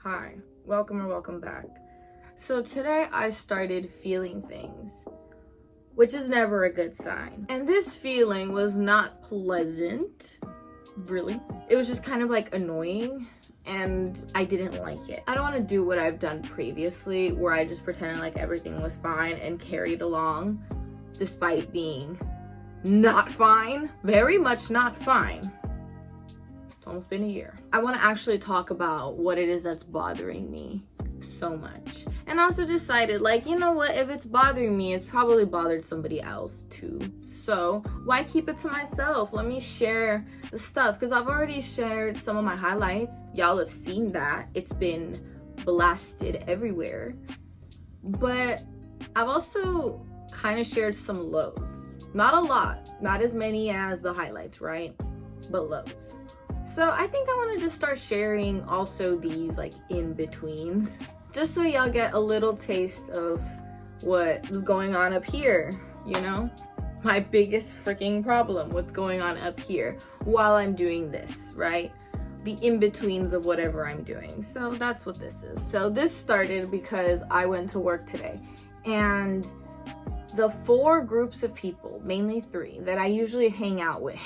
Hi, welcome or welcome back. So today I started feeling things, which is never a good sign. And this feeling was not pleasant, really. It was just kind of like annoying and I didn't like it. I don't want to do what I've done previously where I just pretended like everything was fine and carried along despite being not fine, very much not fine. It's almost been a year. I want to actually talk about what it is that's bothering me so much. And also decided, like, you know what, if it's bothering me, it's probably bothered somebody else too. So why keep it to myself? Let me share the stuff, because I've already shared some of my highlights. Y'all have seen that. It's been blasted everywhere. But I've also kind of shared some lows. Not a lot, not as many as the highlights, right? But lows. So I think I want to just start sharing also these like in-betweens, just so y'all get a little taste of what was going on up here, you know? My biggest freaking problem, what's going on up here while I'm doing this, right? The in-betweens of whatever I'm doing. So that's what this is. So this started because I went to work today, and the 4 groups of people, mainly 3, that I usually hang out with.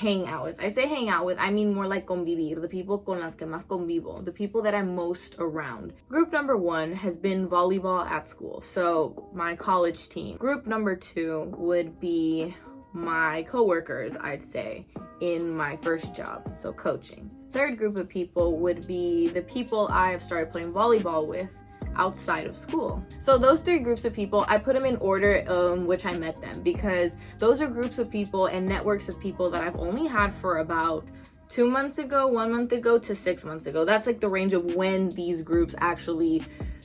I say hang out with, I mean more like convivir, the people con las que más convivo, the people that I'm most around. Group number 1 has been volleyball at school, so my college team. Group number 2 would be my coworkers, I'd say, in my first job, so coaching. Third group of people would be the people I have started playing volleyball with outside of school. So those 3 groups of people, I put them in order in which I met them, because those are groups of people and networks of people that I've only had for about 2 months ago, 1 month ago to 6 months ago. That's like the range of when these groups actually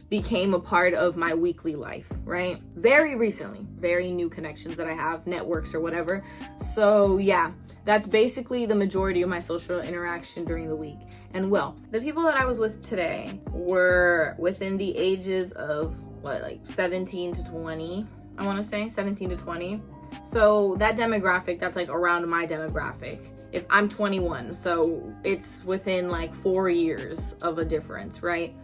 became a part of my weekly life, right? Very recently, very new connections that I have, networks or whatever. So yeah, that's basically the majority of my social interaction during the week. And well, the people that I was with today were within the ages of what, like 17 to 20, I want to say 17 to 20. So that demographic, that's like around my demographic. If I'm 21, so it's within like 4 years of a difference, right?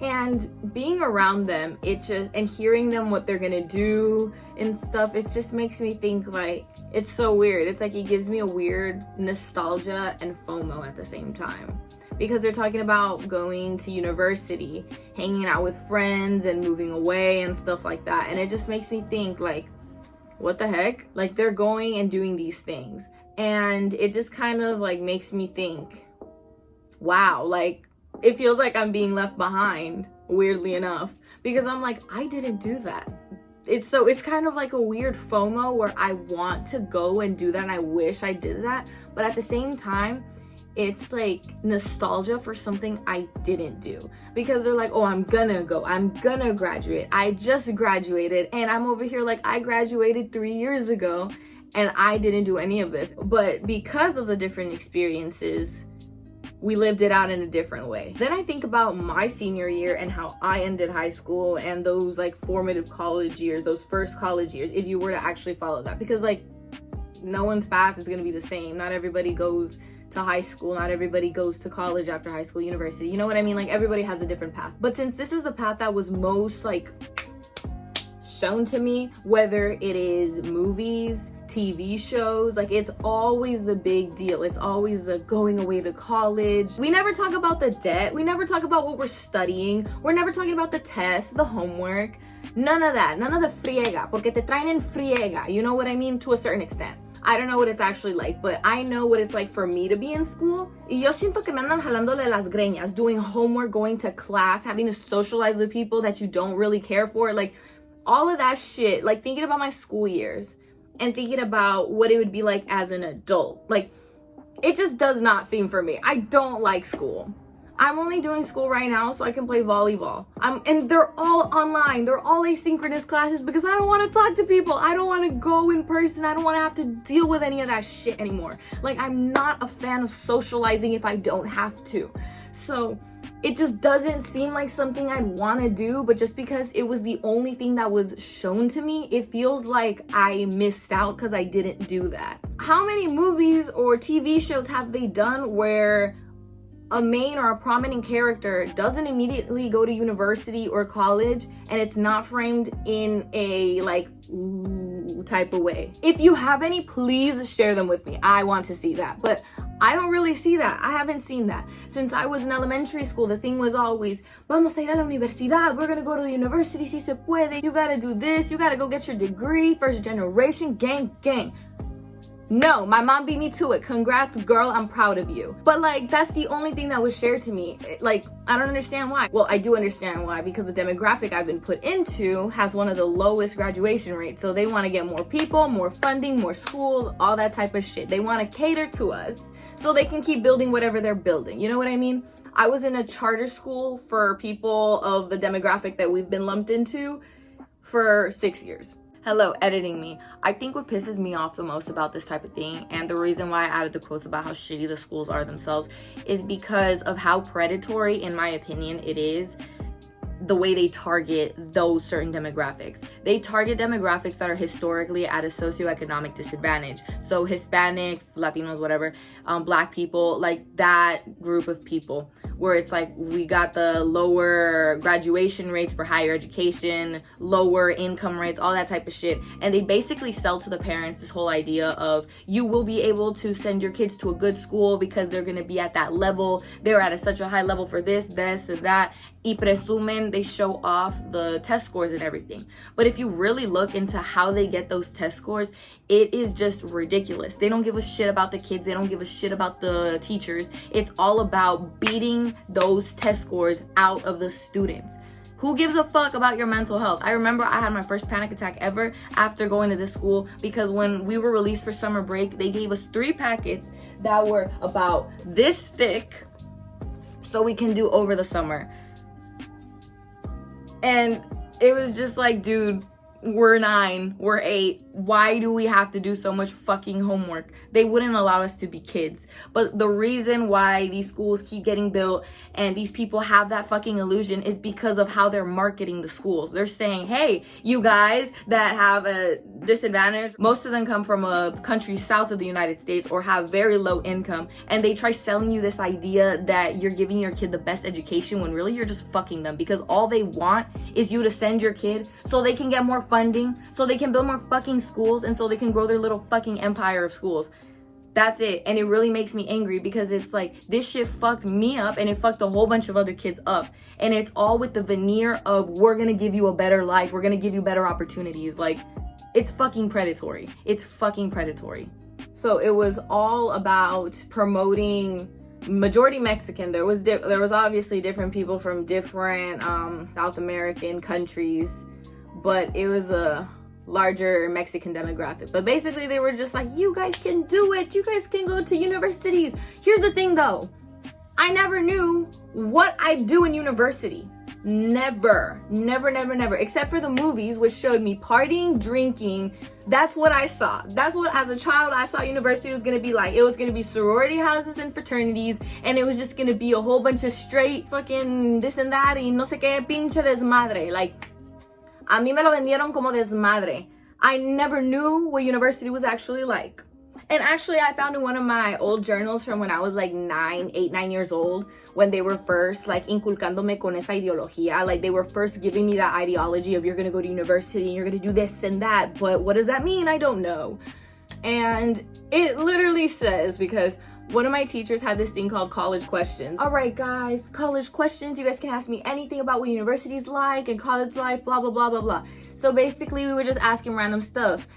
And being around them, and hearing them what they're gonna do and stuff, it just makes me think like, it's so weird. It's like it gives me a weird nostalgia and FOMO at the same time, because they're talking about going to university, hanging out with friends and moving away and stuff like that. And it just makes me think like, what the heck? Like, they're going and doing these things. And it just kind of like makes me think, wow, like it feels like I'm being left behind, weirdly enough, because I'm like, I didn't do that. It's kind of like a weird FOMO where I want to go and do that and I wish I did that, but at the same time, it's like nostalgia for something I didn't do, because they're like, oh, I'm gonna go, I'm gonna graduate, I just graduated, and I'm over here like, I graduated 3 years ago and I didn't do any of this. But because of the different experiences, we lived it out in a different way. Then I think about my senior year and how I ended high school and those like formative college years, those first college years, if you were to actually follow that, because like no one's path is gonna be the same. Not everybody goes to high school, not everybody goes to college after high school, university, you know what I mean? Like, everybody has a different path. But since this is the path that was most like shown to me, whether it is movies, TV shows, like it's always the big deal. It's always the going away to college. We never talk about the debt. We never talk about what we're studying. We're never talking about the tests, the homework, none of that, none of the friega, porque te traen en friega, you know what I mean? To a certain extent. I don't know what it's actually like, but I know what it's like for me to be in school. Y yo siento que me andan jalándole las greñas, doing homework, going to class, having to socialize with people that you don't really care for. Like, all of that shit, like thinking about my school years and thinking about what it would be like as an adult. Like, it just does not seem for me. I don't like school. I'm only doing school right now so I can play volleyball. And they're all online. They're all asynchronous classes because I don't want to talk to people. I don't want to go in person. I don't want to have to deal with any of that shit anymore. Like, I'm not a fan of socializing if I don't have to. So it just doesn't seem like something I'd want to do, but just because it was the only thing that was shown to me, it feels like I missed out because I didn't do that. How many movies or TV shows have they done where a main or a prominent character doesn't immediately go to university or college and it's not framed in a like ooh type of way. If you have any, please share them with me. I want to see that, but I don't really see that. I haven't seen that. Since I was in elementary school, the thing was always, vamos a ir a la universidad, we're gonna go to the university, si se puede, you gotta do this, you gotta go get your degree, first generation, gang, gang. No, my mom beat me to it. Congrats, girl, I'm proud of you. But like, that's the only thing that was shared to me. Like, I don't understand why. Well, I do understand why, because the demographic I've been put into has one of the lowest graduation rates. So they want to get more people, more funding, more schools, all that type of shit. They want to cater to us so they can keep building whatever they're building. You know what I mean? I was in a charter school for people of the demographic that we've been lumped into for 6 years. Hello, editing me. I think what pisses me off the most about this type of thing, and the reason why I added the quotes about how shitty the schools are themselves, is because of how predatory, in my opinion, it is the way they target those certain demographics. They target demographics that are historically at a socioeconomic disadvantage. So Hispanics, Latinos, whatever, Black people, like that group of people, where it's like we got the lower graduation rates for higher education, lower income rates, all that type of shit. And they basically sell to the parents this whole idea of you will be able to send your kids to a good school because they're gonna be at that level. They're at such a high level for this, and that. Y presumen, they show off the test scores and everything. But if you really look into how they get those test scores, it is just ridiculous. They don't give a shit about the kids. They don't give a shit about the teachers. It's all about beating those test scores out of the students. Who gives a fuck about your mental health? I remember I had my first panic attack ever after going to this school, because when we were released for summer break, they gave us 3 packets that were about this thick so we can do over the summer. And it was just like, dude, we're 9, we're 8. Why do we have to do so much fucking homework? They wouldn't allow us to be kids. But the reason why these schools keep getting built and these people have that fucking illusion is because of how they're marketing the schools. They're saying, hey, you guys that have a disadvantage, most of them come from a country south of the United States or have very low income, and they try selling you this idea that you're giving your kid the best education when really you're just fucking them, because all they want is you to send your kid so they can get more funding, so they can build more fucking schools, and so they can grow their little fucking empire of schools. That's it. And it really makes me angry, because it's like, this shit fucked me up and it fucked a whole bunch of other kids up, and it's all with the veneer of we're gonna give you a better life, we're gonna give you better opportunities. Like, it's fucking predatory. It's fucking predatory. So it was all about promoting majority Mexican. There was obviously different people from different South American countries, but it was a larger Mexican demographic. But basically they were just like, you guys can do it, you guys can go to universities. Here's the thing though, I never knew what I'd do in university. Never, except for the movies, which showed me partying, drinking. That's what I saw. That's what, as a child, I saw university was gonna be like. It was gonna be sorority houses and fraternities, and it was just gonna be a whole bunch of straight fucking this and that y no sé qué pinche desmadre. Like, a mí me lo vendieron como desmadre. I never knew what university was actually like. And actually, I found in one of my old journals from when I was like 8, 9 years old, when they were first like inculcándome con esa ideología. Like, they were first giving me that ideology of you're gonna go to university and you're gonna do this and that. But what does that mean? I don't know. And it literally says, because one of my teachers had this thing called college questions. All right, guys, college questions. You guys can ask me anything about what university's like and college life, blah, blah, blah, blah, blah. So basically, we were just asking random stuff.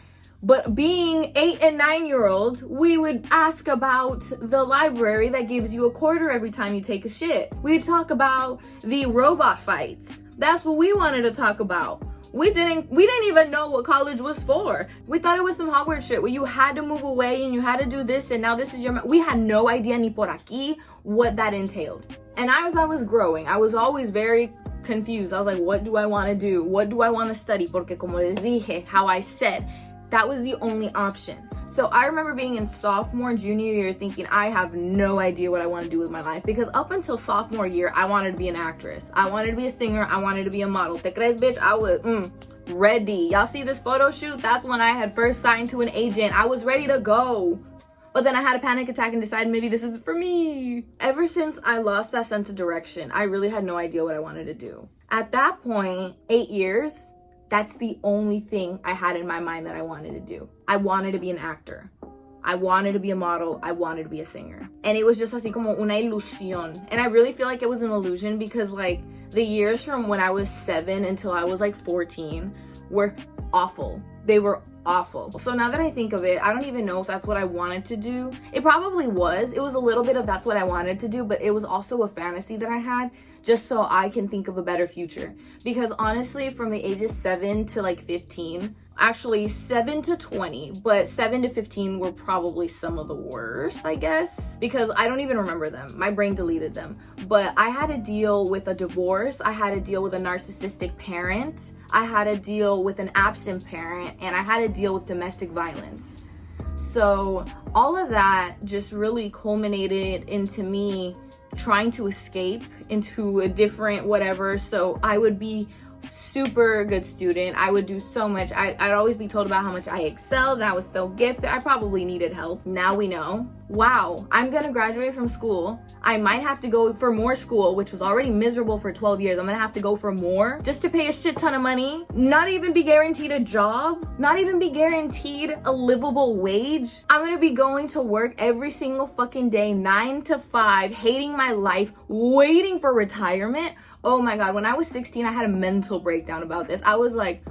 But being 8 and 9-year-olds, we would ask about the library that gives you a quarter every time you take a shit. We'd talk about the robot fights. That's what we wanted to talk about. We didn't even know what college was for. We thought it was some Hogwarts shit where you had to move away and you had to do this and now this is your... We had no idea ni por aquí what that entailed. And as I was growing, I was always very confused. I was like, what do I want to do? What do I want to study? Porque como les dije, how I said, that was the only option. So I remember being in sophomore, junior year thinking I have no idea what I want to do with my life, because up until sophomore year, I wanted to be an actress. I wanted to be a singer. I wanted to be a model. ¿Te crees, bitch? I was ready. Y'all see this photo shoot? That's when I had first signed to an agent. I was ready to go. But then I had a panic attack and decided maybe this isn't for me. Ever since I lost that sense of direction, I really had no idea what I wanted to do. At that point, 8 years, that's the only thing I had in my mind that I wanted to do. I wanted to be an actor. I wanted to be a model. I wanted to be a singer. And it was just así como una ilusión. And I really feel like it was an illusion because like the years from when I was 7 until I was like 14 were awful. They were awful. So now that I think of it, I don't even know if that's what I wanted to do. It probably was. It was a little bit of that's what I wanted to do, but it was also a fantasy that I had just so I can think of a better future. Because honestly, from the ages 7 to like 15, actually 7 to 20, but 7 to 15 were probably some of the worst, I guess, because I don't even remember them. My brain deleted them. But I had to deal with a divorce. I had to deal with a narcissistic parent. I had to deal with an absent parent, and I had to deal with domestic violence. So all of that just really culminated into me trying to escape into a different whatever. So I would be super good student. I would do so much. I'd always be told about how much I excelled and I was so gifted. I probably needed help. Now we know. Wow, I'm gonna graduate from school. I might have to go for more school, which was already miserable for 12 years. I'm gonna have to go for more just to pay a shit ton of money, not even be guaranteed a job, not even be guaranteed a livable wage. I'm gonna be going to work every single fucking day, 9 to 5, hating my life, waiting for retirement. Oh my God, when I was 16, I had a mental breakdown about this. I was like,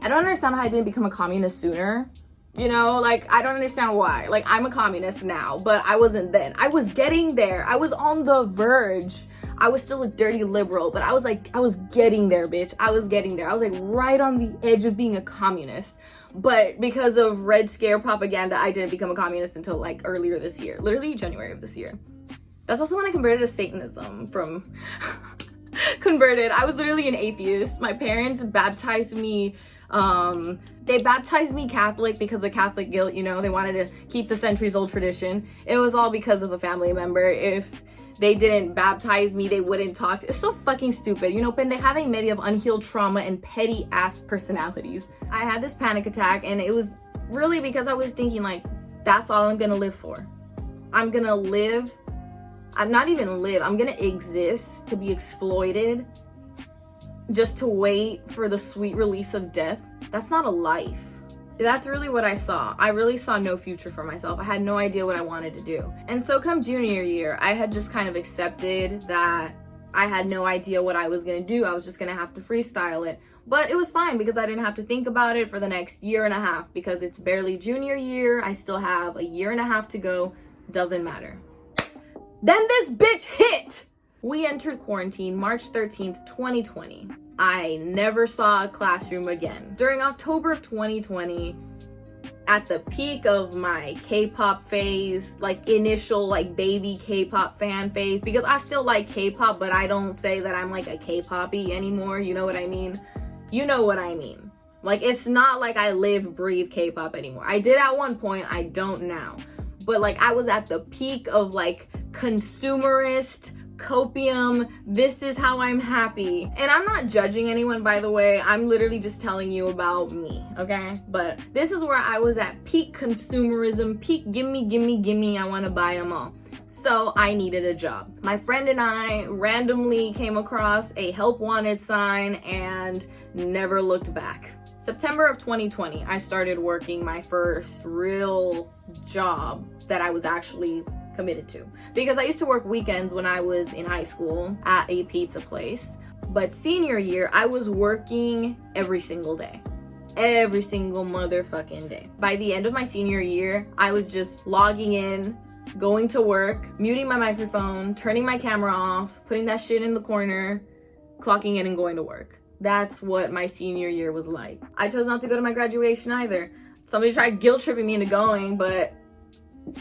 I don't understand how I didn't become a communist sooner. You know, like, I don't understand why. Like, I'm a communist now, but I wasn't then. I was getting there. I was on the verge. I was still a dirty liberal, but I was getting there, bitch. I was getting there. I was like right on the edge of being a communist. But because of Red Scare propaganda, I didn't become a communist until like earlier this year, literally January of this year. That's also when I converted to Satanism from converted. I was literally an atheist. My parents baptized me. They baptized me Catholic because of Catholic guilt, you know. They wanted to keep the centuries-old tradition. It was all because of a family member. If they didn't baptize me, they wouldn't talk to. It's so fucking stupid. You know, pendeja y media of unhealed trauma and petty-ass personalities. I had this panic attack, and it was really because I was thinking, like, that's all I'm gonna live for. I'm gonna live. I'm not even live. I'm gonna exist to be exploited just to wait for the sweet release of death. That's not a life. That's really what I saw. I really saw no future for myself. I had no idea what I wanted to do. And so come junior year, I had just kind of accepted that I had no idea what I was gonna do. I was just gonna have to freestyle it. But it was fine because I didn't have to think about it for the next year and a half because it's barely junior year. I still have a year and a half to go. Doesn't matter. Then this bitch hit! We entered quarantine March 13th, 2020. I never saw a classroom again. During October of 2020, at the peak of my K-pop phase, like initial like baby K-pop fan phase, because I still like K-pop, but I don't say that I'm like a K-poppy anymore, you know what I mean? You know what I mean. Like, it's not like I live, breathe K-pop anymore. I did at one point, I don't now. But like, I was at the peak of like consumerist, copium, this is how I'm happy. And I'm not judging anyone, by the way. I'm literally just telling you about me, okay? But this is where I was at peak consumerism, peak gimme, I wanna buy them all. So I needed a job. My friend and I randomly came across a help wanted sign and never looked back. September of 2020, I started working my first real job that I was actually committed to, because I used to work weekends when I was in high school at a pizza place. But senior year, I was working every single day, every single motherfucking day. By the end of my senior year, I was just logging in, going to work, muting my microphone, turning my camera off, putting that shit in the corner, clocking in and going to work. That's what my senior year was like. I chose not to go to my graduation either. Somebody tried guilt tripping me into going, but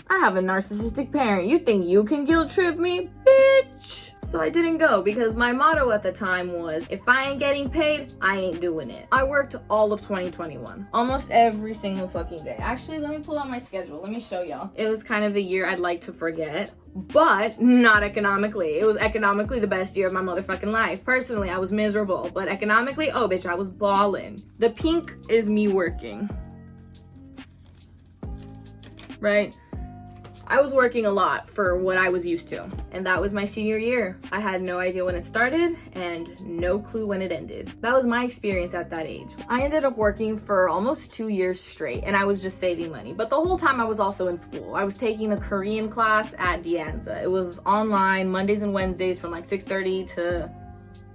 I have a narcissistic parent. You think you can guilt trip me, bitch? So I didn't go because my motto at the time was, if I ain't getting paid, I ain't doing it. I worked all of 2021, almost every single fucking day. Actually, let me pull out my schedule. Let me show y'all. It was kind of a year I'd like to forget, but not economically. It was economically the best year of my motherfucking life. Personally, I was miserable, but economically, oh bitch, I was ballin'. The pink is me working, right? I was working a lot for what I was used to, and that was my senior year. I had no idea when it started and no clue when it ended. That was my experience at that age. I ended up working for almost 2 years straight, and I was just saving money. But the whole time I was also in school. I was taking a Korean class at 𝐇𝐨𝐥𝐚. It was online Mondays and Wednesdays from like 6:30 to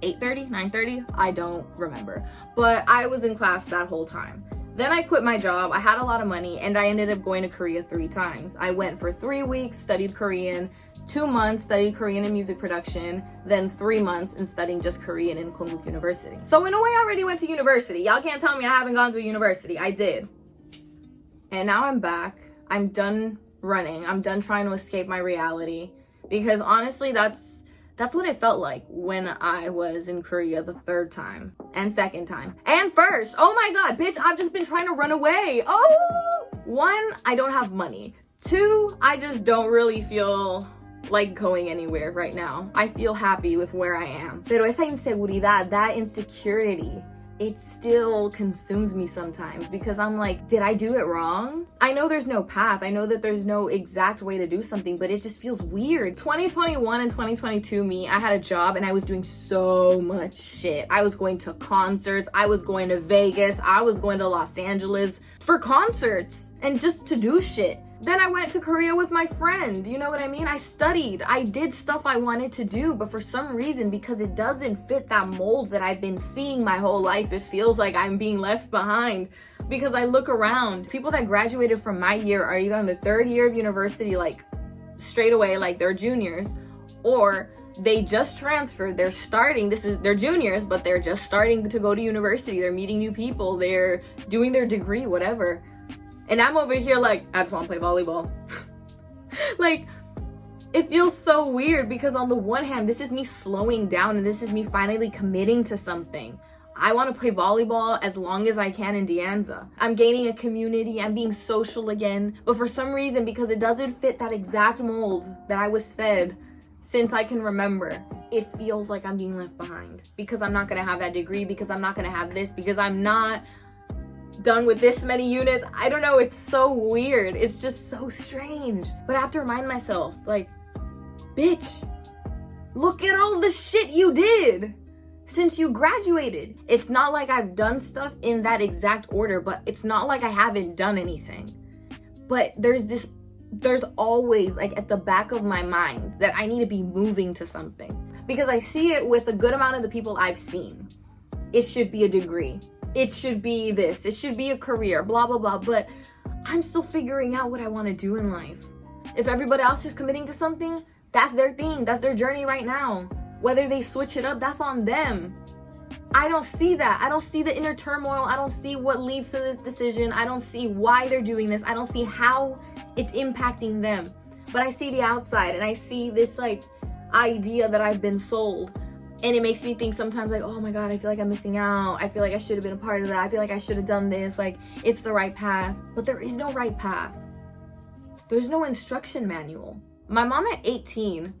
8:30, 9:30, I don't remember. But I was in class that whole time. Then I quit my job, I had a lot of money, and I ended up going to Korea 3 times. I went for 3 weeks, studied Korean, 2 months studied Korean in music production, then 3 months in studying just Korean in Korea University. So in a way, I already went to university. Y'all can't tell me I haven't gone to university, I did. And now I'm back, I'm done running, I'm done trying to escape my reality, because honestly, that's what it felt like when I was in Korea the 3rd time, and 2nd time, and 1st. Oh my god, bitch, I've just been trying to run away. Oh! 1, I don't have money. 2, I just don't really feel like going anywhere right now. I feel happy with where I am. Pero esa inseguridad, that insecurity, it still consumes me sometimes because I'm like, did I do it wrong? I know there's no path. I know that there's no exact way to do something, but it just feels weird. 2021 and 2022 me, I had a job and I was doing so much shit. I was going to concerts, I was going to Vegas, I was going to Los Angeles for concerts and just to do shit. Then I went to Korea with my friend, you know what I mean? I studied, I did stuff I wanted to do, but for some reason, because it doesn't fit that mold that I've been seeing my whole life, it feels like I'm being left behind. Because I look around, people that graduated from my year are either in the 3rd year of university, like straight away, like they're juniors, or they just transferred, they're juniors, but they're just starting to go to university, they're meeting new people, they're doing their degree, whatever. And I'm over here like, I just want to play volleyball. Like, it feels so weird because on the one hand, this is me slowing down and this is me finally committing to something. I want to play volleyball as long as I can in 𝐇𝐨𝐥𝐚. I'm gaining a community, I'm being social again. But for some reason, because it doesn't fit that exact mold that I was fed since I can remember, it feels like I'm being left behind. Because I'm not going to have that degree, because I'm not going to have this, because I'm not done with this many units. I don't know, it's so weird. It's just so strange. But I have to remind myself, like, bitch, look at all the shit you did since you graduated. It's not like I've done stuff in that exact order, but it's not like I haven't done anything. But there's always, like, at the back of my mind that I need to be moving to something. Because I see it with a good amount of the people I've seen. It should be a degree. It should be this, it should be a career, blah, blah, blah. But I'm still figuring out what I want to do in life. If everybody else is committing to something, that's their thing, that's their journey right now. Whether they switch it up, that's on them. I don't see that. I don't see the inner turmoil. I don't see what leads to this decision. I don't see why they're doing this. I don't see how it's impacting them. But I see the outside and I see this like idea that I've been sold. And it makes me think sometimes like, oh my God, I feel like I'm missing out. I feel like I should have been a part of that. I feel like I should have done this. Like, it's the right path. But there is no right path. There's no instruction manual. My mom at 18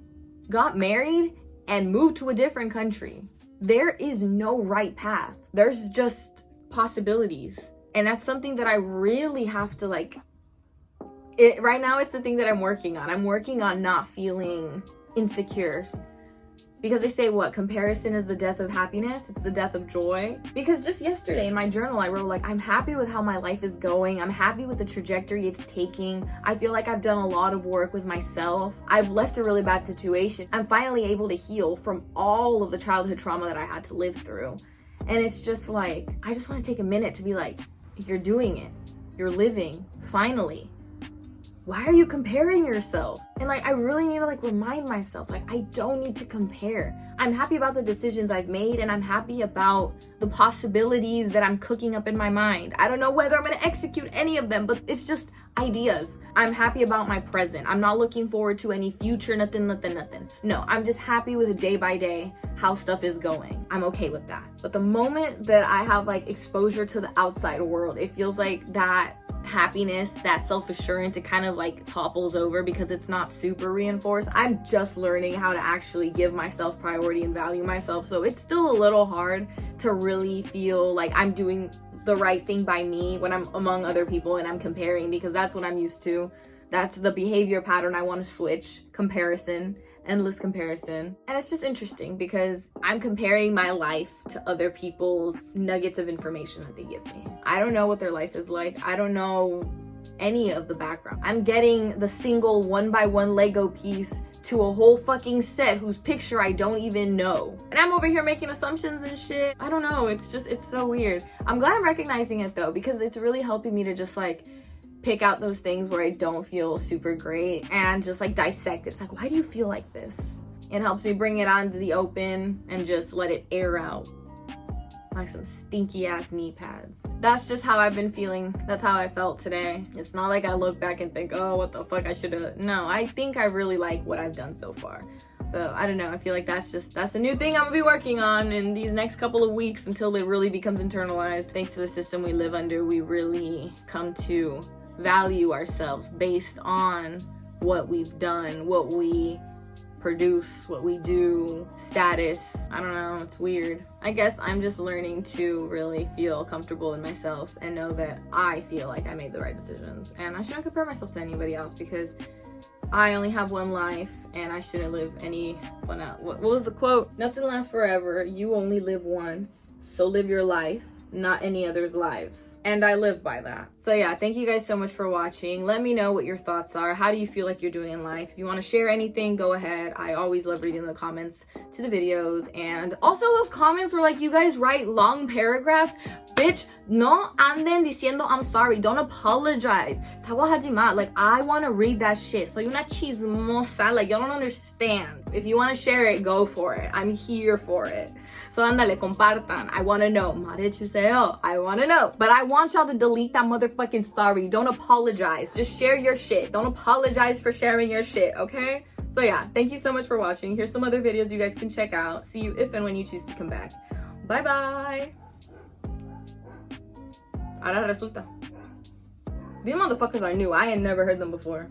got married and moved to a different country. There is no right path. There's just possibilities. And that's something that I really have to like, right now it's the thing that I'm working on. I'm working on not feeling insecure. Because they say what? Comparison is the death of happiness. It's the death of joy. Because just yesterday in my journal, I wrote like, I'm happy with how my life is going. I'm happy with the trajectory it's taking. I feel like I've done a lot of work with myself. I've left a really bad situation. I'm finally able to heal from all of the childhood trauma that I had to live through. And it's just like, I just want to take a minute to be like, you're doing it. You're living, finally. Why are you comparing yourself? And like, I really need to like remind myself, like, I don't need to compare. I'm happy about the decisions I've made and I'm happy about the possibilities that I'm cooking up in my mind. I don't know whether I'm gonna execute any of them, but it's just ideas. I'm happy about my present. I'm not looking forward to any future, nothing. No, I'm just happy with day by day how stuff is going. I'm okay with that. But the moment that I have like exposure to the outside world, it feels like that happiness, that self-assurance, it kind of like topples over because it's not super reinforced. I'm just learning how to actually give myself priority and value myself. So it's still a little hard to really feel like I'm doing the right thing by me when I'm among other people and I'm comparing, because that's what I'm used to. That's the behavior pattern I want to switch. Comparison, endless comparison. And it's just interesting because I'm comparing my life to other people's nuggets of information that they give me. I don't know what their life is like. I don't know any of the background. I'm getting the single 1x1 Lego piece to a whole fucking set whose picture I don't even know. And I'm over here making assumptions and shit. I don't know, it's so weird. I'm glad I'm recognizing it though, because it's really helping me to just like pick out those things where I don't feel super great and just like dissect it. It's like, why do you feel like this? It helps me bring it onto the open and just let it air out like some stinky ass knee pads. That's just how I've been feeling. That's how I felt today. It's not like I look back and think, oh, what the fuck I should have. No, I think I really like what I've done so far. So I don't know, I feel like that's a new thing I'm gonna be working on in these next couple of weeks until it really becomes internalized. Thanks to the system we live under, we really come to value ourselves based on what we've done, what we produce, what we do, status. I don't know, it's weird. I guess I'm just learning to really feel comfortable in myself and know that I feel like I made the right decisions. And I shouldn't compare myself to anybody else because I only have one life and I shouldn't live anyone else. What was the quote? Nothing lasts forever. You only live once. So live your life, not any other's lives. And I live by that. So yeah, thank you guys so much for watching. Let me know what your thoughts are. How do you feel like you're doing in life? If you want to share anything, go ahead. I always love reading the comments to the videos. And also those comments where like you guys write long paragraphs. Bitch, no anden diciendo I'm sorry. Don't apologize. 사과하지 마. Like, I want to read that shit. So you're not chismosa. Like, y'all don't understand. If you want to share it, go for it. I'm here for it. So andale, compartan. I want to know. 말해주세요. I want to know. But I want y'all to delete that motherfucking sorry. Don't apologize. Just share your shit. Don't apologize for sharing your shit, okay? So yeah, thank you so much for watching. Here's some other videos you guys can check out. See you if and when you choose to come back. Bye-bye. Ahora resulta. These motherfuckers are new. I ain't never heard them before.